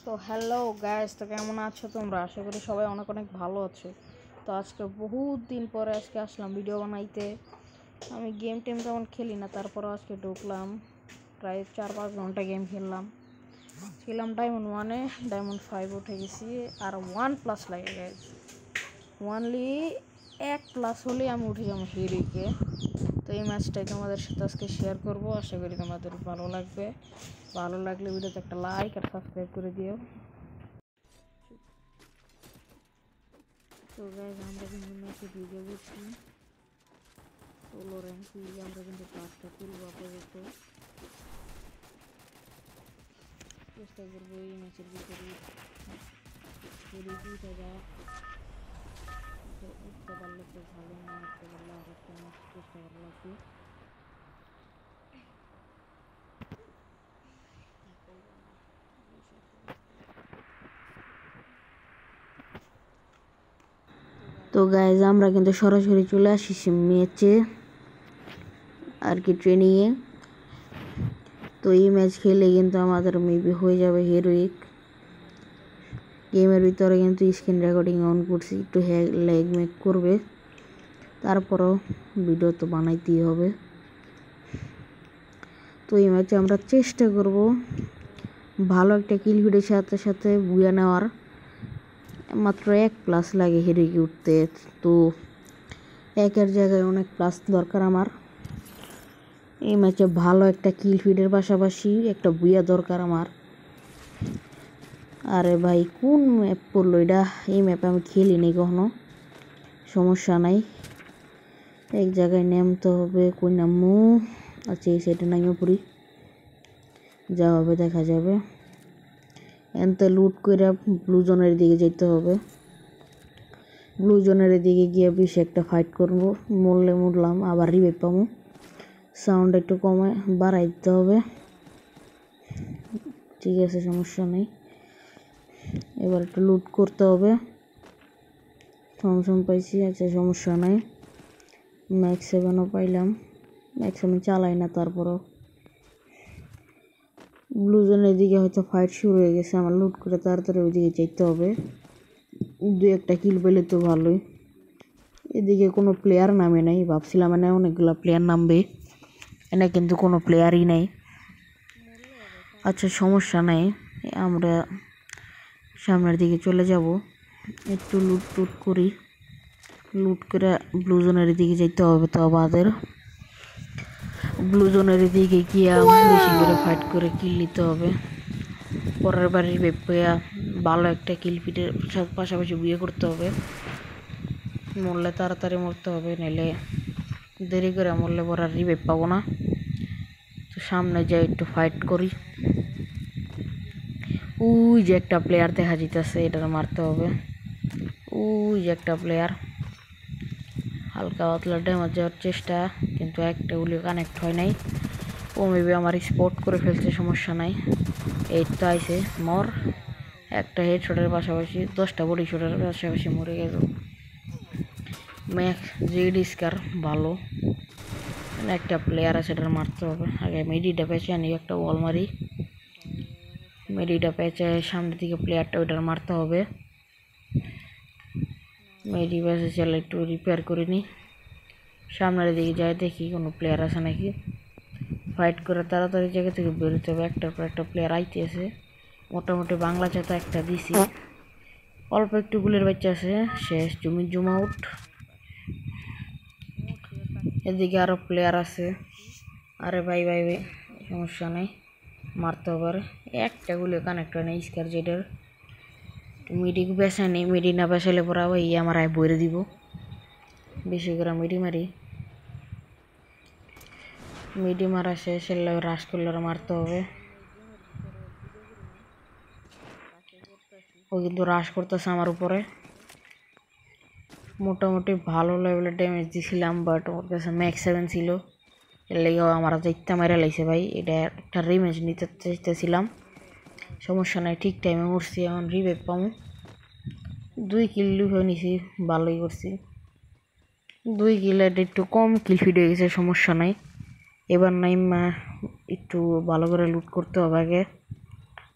তো hello guys, তো কেমন আছো তোমরা? আশা করি সবাই অনেক অনেক ভালো আছো। তো আজকে বহুত দিন পরে আজকে আসলাম ভিডিও বানাইতে। আমি গেম টেম তেমন খেলি না, তারপরও আজকে ঢুকলাম। প্রায় 4-5 ঘন্টা গেম খেললাম ডায়মন্ড 1-এ, ডায়মন্ড 5 উঠে গেছি। আর 1+ লাগে গাইস, ওয়ানলি 1+ হলেই আমি উঠে যাবো হিরোইকে। তো এই ম্যাচটাই তোমাদের সাথে আজকে শেয়ার করবো, আশা করি তোমাদের ভালো লাগবে। ভালো লাগলে ভিডিওতে একটা লাইক আর সাবস্ক্রাইব করে দিও। তো গাইস, আমরা কিন্তু ম্যাচে ঢুকে গেছি। সোলো র্যাঙ্ক আমরা কিন্তু ক্লাসটা তুলব আপাতত। চেষ্টা করবো এই ম্যাচের ভিতরে উঠে যাওয়া। উঠতে পারলে তো ভালো, না উঠতে পারলে আর একটা ম্যাচ চেষ্টা করা লাগবে। তো গাইজ, আমরা কিন্তু সরাসরি চলে আসিছি ম্যাচে আর কি, ট্রেনিংয়ে। তো এই ম্যাচ খেলে কিন্তু আমাদের মেবি হয়ে যাবে হিরোইক। গেমের ভিতরে কিন্তু স্ক্রিন রেকর্ডিং অন করছি, একটু ল্যাগ মেক করবে, তারপরও ভিডিও তো বানাইতেই হবে। তো এই ম্যাচে আমরা চেষ্টা করব ভালো একটা কিল ভিডিওর সাথে সাথে বুয়া নেওয়ার। মাত্র 1+ লাগে হিরোইকে উঠতে, তো 1-এর জায়গায় অনেক প্লাস দরকার আমার। এই ম্যাচে ভালো একটা কিল ফিডের পাশাপাশি একটা বুয়া দরকার আমার। আরে ভাই, কোন ম্যাপ পড়লো এটা? এই ম্যাপে আমি খেলিনি কখনো, সমস্যা নাই। এক জায়গায় নামতে হবে, কই নামু? আচ্ছা, এই সাইডে নামিয়ে পড়ি, যা হবে দেখা যাবে। এনতে লুট করে ব্লু জোনের দিকে যেতে হবে। ব্লু জোনের দিকে গিয়ে বেশি একটা ফাইট করব, মরলে মরলাম, আবার রিভাইভ পাবো। সাউন্ড একটু কমে বাড়াই দিতে হবে, ঠিক আছে, সমস্যা নেই। এবার একটু লুট করতে হবে। থমসম পাইছি, আচ্ছা সমস্যা নাই। ম্যাক্স 7ও পাইলাম, ম্যাক্স আমি চালাই না, তারপরও ব্লু জোনের দিকে হয়তো ফাইট শুরু হয়ে গেছে। আমার লুট করে তাড়াতাড়ি ওইদিকে যেতে হবে, 2-1টা কিল পেলে তো ভালোই। এদিকে কোনো প্লেয়ার নামে নাই, ভাবছিলাম মানে অনেকগুলো প্লেয়ার নামবে, এনে কিন্তু কোনো প্লেয়ারই নেই। আচ্ছা সমস্যা নাই, আমরা সামনের দিকে চলে যাব। একটু লুট টুট করি, লুট করে ব্লু জোনের দিকে যেতে হবে। তো আমাদের ব্লু জোনের দিকে গিয়ে বেশি করে ফাইট করে কিল নিতে হবে। পরের বাড়ির বেপয়া ভালো একটা কিল পিটের পাশাপাশি বিয়ে করতে হবে। মরলে তাড়াতাড়ি মরতে হবে, নাহলে দেরি করে মরলে পর আর রিভাইভ পাবো না। তো সামনে যাই একটু ফাইট করি। ওই যে একটা প্লেয়ার দেখা যেতেছে, এটা মারতে হবে। ওই যে একটা প্লেয়ার, হালকা পাতলা ড্যামেজ যাওয়ার চেষ্টা, কিন্তু একটা গুলি কানেক্ট হয় নাই। ও মেবি আমার স্পট করে ফেলছে, সমস্যা নাই। এই তো আইসে, মর। একটা হেডশটের পাশাপাশি 10টা বডি শটের পাশাপাশি মরে গেল। ম্যাক্স জেড স্কার ভালো, একটা প্লেয়ার আছে, সেটা মারতে হবে। আগে মেডিটা পেঁচে আনি, একটা ওয়াল মারি। মেডিটা পেঁচে সামনের দিকে প্লেয়ারটা ওইটার মারতে হবে। মেডি পেঁচে চলে একটু রিপেয়ার করে নিই। সামনের দিকে যাই, দেখি কোনো প্লেয়ার আছে নাকি। ফাইট করে তাড়াতাড়ি জায়গা থেকে বেরোতে হবে, একটার পর একটা প্লেয়ার আইতেছে। মোটামুটি বাংলা চাতা একটা দিছি, অল্প একটু গুলের বাচ্চা আছে, শেষ। Zoom out. এদিকে আরো প্লেয়ার আছে। আরে ভাই ভাই ভাই, সমস্যা নেই, মারতে হবে। একটা গুলি কানেক্ট হয় না স্কার জেডের। মিডি বেসানি, মিডি না বেসাইলে পরে আবার আমার আয় বইরে দিব। বেশি করে মিডি মারি, মিডি মারা শেষ। রাশ করলে মারতে হবে। ও কিন্তু রাশ করতেছে আমার উপরে। মোটামুটি ভালো লেভেলের ড্যামেজ দিছিলাম, বাট ওর কাছে ম্যাক্স 7 ছিল, এর লেগে আমার ইত্যা মেরে লাইছে ভাই। এটা একটা রিমেজ নিতে চাইতেছিলাম, সমস্যা নাই, ঠিক টাইমে মরছি। এখন রিভাইভ পাবো। 2 কিল হয়ে নিছি, ভালোই করছি। 2 কিল একটু কম কিল ফিট হয়ে গেছে, সমস্যা নাই। এবার নাই একটু ভালো করে লুট করতে হবে আগে,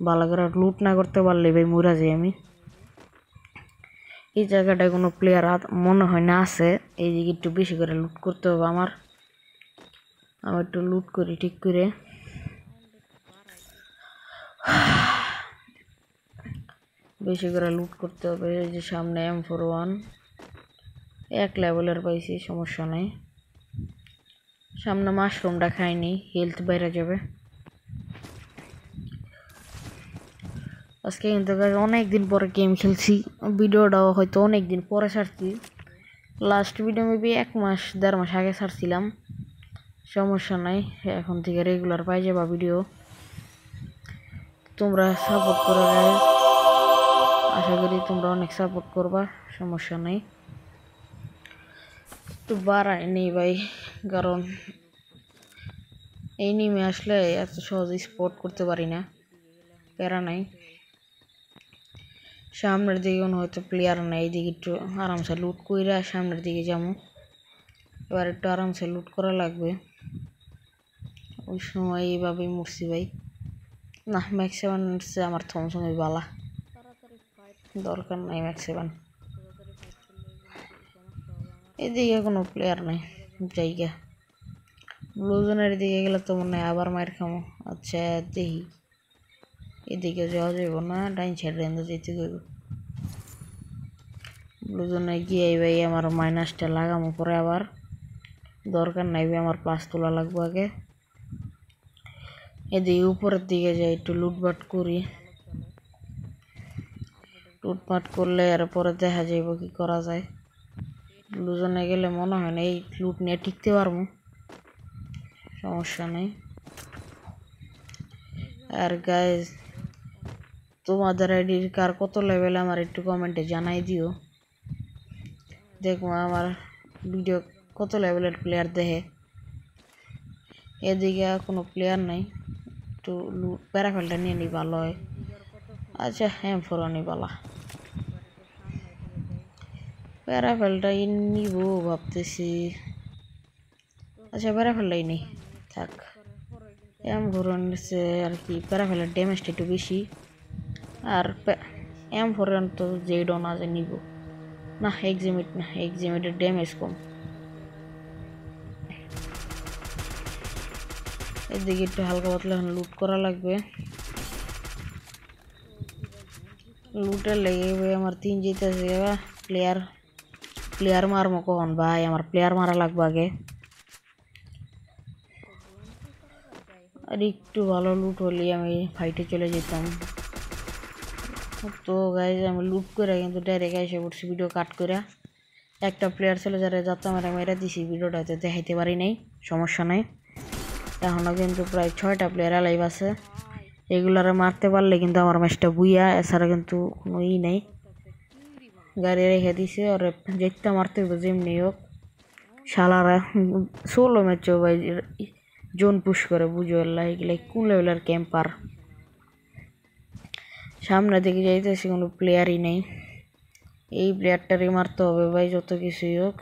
ভালো করে লুট না করতে পারলে ভাই মরা যাই আমি। এই জায়গাটায় কোনো প্লেয়ার মনে হয় না আছে, এই দিকে একটু বেশি করে লুট করতে হবে আমার। আমি একটু লুট করি ঠিক করে। বেশি করে লুট করতে হবে। এই যে সামনে M41 1 লেভেলের পাইছি, সমস্যা নেই। সামনে মাশরুমটা খাইনি, হেলথ বাইরে যাবে। আজকে কিন্তু অনেক দিন পরে গেম খেলছি, ভিডিওটাও হয়তো অনেক দিন পরে ছাড়ছি। লাস্ট ভিডিও মেবি 1 মাস 1.5 মাস আগে ছাড়ছিলাম। সমস্যা নাই, এখন থেকে রেগুলার পাই যাবা ভিডিও। তোমরা সাপোর্ট করে, আশা করি তোমরা অনেক সাপোর্ট করবা, সমস্যা নাই। একটু বাড়াই নেই ভাই, কারণ এই নিমে আসলে এত সহজে স্পট করতে পারি না, প্যারা নাই। সামনের দিকে কোনো হয়তো প্লেয়ার নেই, এইদিকে একটু আরামসে লুট কইরা সামনের দিকে যাবো। এবার একটু আরামসে লুট করা লাগবে। ওই সময় এইভাবেই মরছি ভাই। না, ম্যাক্স 7 আমার থমসমে বালা, দরকার নাই ম্যাক্স 7। এদিকে কোনো প্লেয়ার নাই, জায়গা ব্লুজনের দিকে গেলে তো মনে হয় আবার মায়ের খামো। আচ্ছা দেখি, এদিকে যাওয়া যাইব না, ডাইন সাইডে যেতে হইব। ব্লুজনে গিয়ে ভাই আমার মাইনাসটা লাগামো পরে, আবার দরকার নাই ভাই, আমার প্লাস তোলা লাগবে আগে। এদিকে উপরের দিকে যাই, একটু লুটপাট করি। লুটপাট করলে এরপরে দেখা যাইব কি করা যায়। ব্লুজনে গেলে মনে হয় না এই লুট নিয়ে টিকতে পারবো, সমস্যা নেই। আর গাইজ, তোমাদের আইডির কার কত লেভেল আমার একটু কমেন্টে জানাই দিও, দেখবো আমার ভিডিও কত লেভেলের প্লেয়ার দেখে। এদিকে কোনো প্লেয়ার নাই, একটু প্যারাফেলটা নিয়ে নি ভালো হয়। আচ্ছা M41 বালা, প্যারাফেলটা নিব ভাবতেছি। আচ্ছা প্যারাফেলটাই নেই, থাক। M41 আর কি, প্যারাফেলের ড্যামেজটা একটু বেশি, আর M41 তো জেডও না যে নিব না। এক্সিমিট না, এক্সিমিটের ড্যামেজ কম। এদিকে একটু হালকা পাতলা এখন লুট করা লাগবে। লুটের লেগে আমার 3 জিতেছে। প্লেয়ার মারমো কখন ভাই, আমার প্লেয়ার মারা লাগবে আগে। আর একটু ভালো লুট হলে আমি ফাইটে চলে যেতাম। তো গাইজ আমি লুট করে কিন্তু ডাইরেক্ট এসে পড়ছি ভিডিও কাট করে। একটা প্লেয়ার ছিল যারা যাত্রা মেরে দিছি, ভিডিওটা হয়তো দেখাইতে পারি নাই, সমস্যা নাই। এখনও কিন্তু প্রায় 6টা প্লেয়ার লাইভ আছে, এগুলারে মারতে পারলে কিন্তু আমার ম্যাচটা বুইয়া, এছাড়া কিন্তু কোনো নেই। গাড়ি রেখে দিছে, আর যেটা মারতে হবে যেমনি হোক। শালারা সোলো ম্যাচও ভাই জোন পুশ করে, বুঝো লাইক কোন লেভেলের ক্যাম্পার। সামনের দিকে যাইতেছি, কোনো প্লেয়ারই নেই। এই প্লেয়ারটারই মারতে হবে ভাই, যত কিছুই হোক।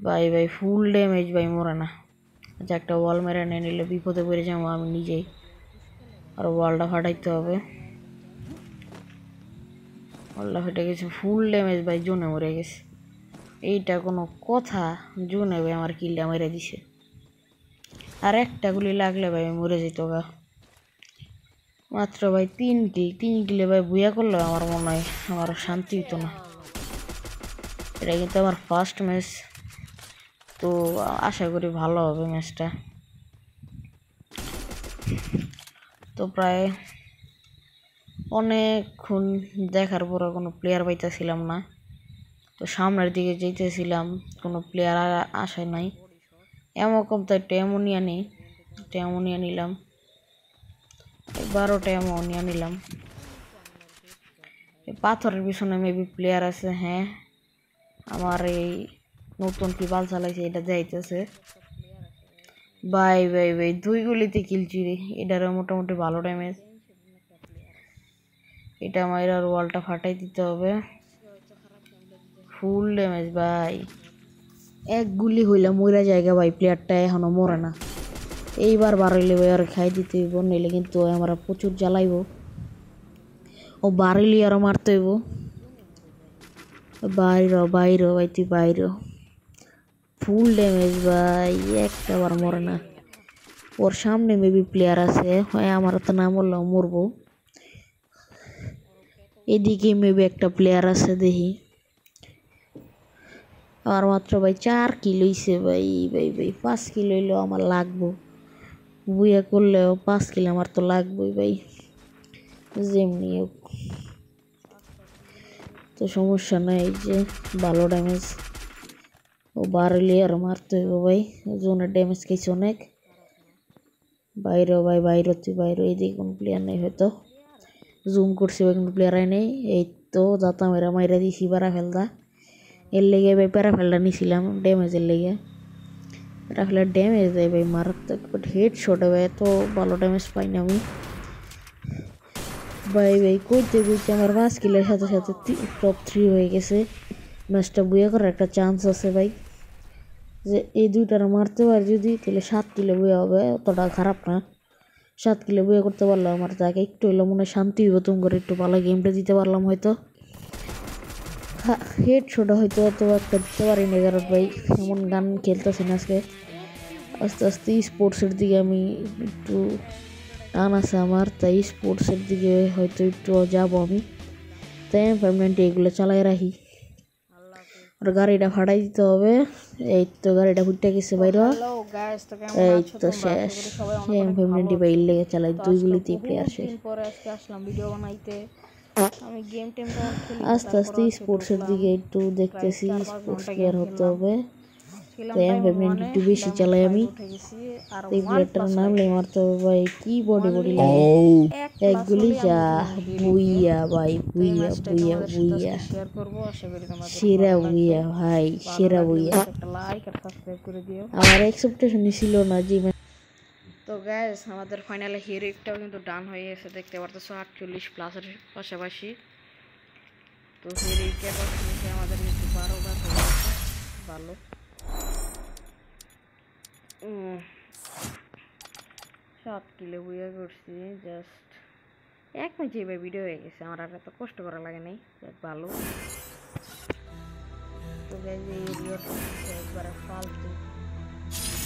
ভাই ফুল ড্যামেজ ভাই, মরে না। আচ্ছা একটা ওয়াল মেরে নিয়ে নিলে বিপদে পড়ে যাবো আমি নিজেই, আর ওয়ালটা ফাটাইতে হবে। ওয়ালটা ফেটে গেছে, ফুল ড্যামেজ ভাই, জোনে মরে গেছে। এইটা কোনো কথা, জোনে ভাই আমার কিলটা মেরে দিছে। আর একটা গুলি লাগলে ভাই মরে যেত গা। মাত্র ভাই 3 কিলে ভাই বুয়া করলো, আমার মনে হয় আমার শান্তি হইতো না। এটা কিন্তু আমার ফার্স্ট ম্যাচ, তো আশা করি ভালো হবে ম্যাচটা। তো প্রায় অনেকক্ষণ দেখার পরে কোনো প্লেয়ার পাইতেছিলাম না, তো সামনের দিকে যেতেছিলাম, কোনো প্লেয়ার আসে নাই। এমন কম তো একটা অ্যামোনিয়া নেই, একটা অ্যামোনিয়া নিলাম, 12টা অ্যামোনিয়া নিলাম। পাথরের পিছনে মেবি প্লেয়ার আছে। হ্যাঁ, আমার এই নতুন কি বাল চালাইছে এটা যাইতেছে। ভাই 2 গুলিতে কিলছি রে, এটারও মোটামুটি ভালো ড্যামেজ। এটা আমার আর ওয়ালটা ফাটাই দিতে হবে, ফুল ড্যামেজ ভাই। এক গুলি হইলাম মরা জায়গা ভাই, প্লেয়ারটা এখনো মরে না। এইবার বাড়াইলে ভাই আর খাই দিতে হইব, নইলে কিন্তু আমার প্রচুর জ্বালাইব। ও বাড়াইলে আরো মারতে হইব। বাইর বাইর ভাই, তুই বাইর। ফুল ড্যামেজ ভাই, একটাবার মরে না। ওর সামনে মেবি প্লেয়ার আছে, হয় আমার তো না মরলেও মরবো। এদিকে মেবি একটা প্লেয়ার আছে দেখি। আর মাত্র ভাই 4 কিলো হইছে ভাই, ভাই ভাই 5 কিলো হইলেও আমার লাগবো। বুয়া করলেও 5 কিলো আমার তো লাগবেই ভাই, যেমনি হোক। তো সমস্যা নাই, এই যে ভালো ড্যামেজ। ও বাড়লে আর মারতে হইব ভাই, জোনের ড্যামেজ খাইছে অনেক। বাইরেও ভাই, বাইরে তুই বাইরে। এইদিকে কোনো প্লেয়ার নেই হয়তো, জুম করছি ভাই, কোনো প্লেয়ারাই নেই। এই তো যাতা মেরা মাইরা দিছি প্যারা ফেলদা। এর লেগে ভাই প্যারা ফেলটা নিছিলাম ড্যামেজের লেগে। প্যারা ফেলার ড্যামেজ দেয় ভাই মারাত্মক, বাট হেড শটে ভাই এত ভালো ড্যামেজ পাই না আমি ভাই। ভাই কইতে কইতে আমার 5 কিলোর সাথে সাথে টপ 3 হয়ে গেছে। ম্যাচটা বুয়া করার একটা চান্স আছে ভাই, যে এই দুইটারা মারতে পারে যদি, তাহলে 7 কিলো বুয়া হবে, অতটা খারাপ না। 7 কিলো বুয়া করতে পারলাম, আমার জায়গায় একটু হইলো মনে শান্তি হইব, তুমি করে একটু ভালো গেমটা দিতে পারলাম হয়তো। হেড শোটা হয়তো অত একটা দিতে পারিনি, কারণ ভাই এমন গান খেলতেছি না আজকে। আস্তে আস্তে স্পোর্টসের দিকে আমি একটু টান আছে আমার, তাই স্পোর্টসের দিকে হয়তো একটু যাবো আমি। তাই M590 এগুলো চালাই রাখি। আর গাড়িটা ফাটাই দিতে হবে। এই তো গাড়িটা ফুটে গেছে বাইরে। এই তো শেষ। M590 বাইর লেগে চালাই, দুইগুলিতেই প্লেয়ার শেষ। আমি গেম টেম আস্তে আস্তে স্পোর্টসের দিকে একটু দেখতেছি, স্পোর্টস প্লেয়ার হতে হবে। তো M590 একটু বেশি চালাই আমি। এই প্লেয়ারটার নাম মারতে হবে ভাই, কি বডি বডি লাগে। এক গুলি যা, বুইয়া ভাই, বুইয়া বুইয়া বুইয়া, সেরা বুইয়া ভাই, সেরা বুইয়া। আমার এক্সপেকটেশনই ছিল না যে। তো গাইস আমাদের ফাইনালে হিরোইকটাও কিন্তু ডান হয়ে গেছে, দেখতে পারতেছো 48+ এর পাশাপাশি। তো হিরোইকের পাশাপাশি আমাদের কিন্তু 12 হয়ে গেছে, ভালো। 7 কিলো বুয়া করছি, জাস্ট 1 মিনিট এবার ভিডিও হয়ে গেছে, আমার আর এত কষ্ট করা লাগে নাই, ভালো। তো গাইস এই ভিডিওটা একবারে ফালতু,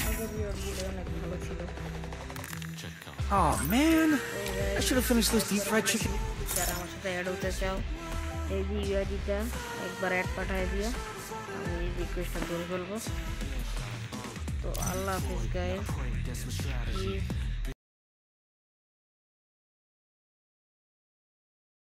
আগের ভিডিওগুলো অনেক ভালো ছিল। Oh man, I should have finished those deep fried chicken. যারা আমার সাথে অ্যাড হতে চাও, এই যে ইউআইডিটা একবার অ্যাড পাঠিয়ে দিও, আমি এই রিকোয়েস্টটা করে ফেলবো। তো আল্লাহ হাফিজ গাইস।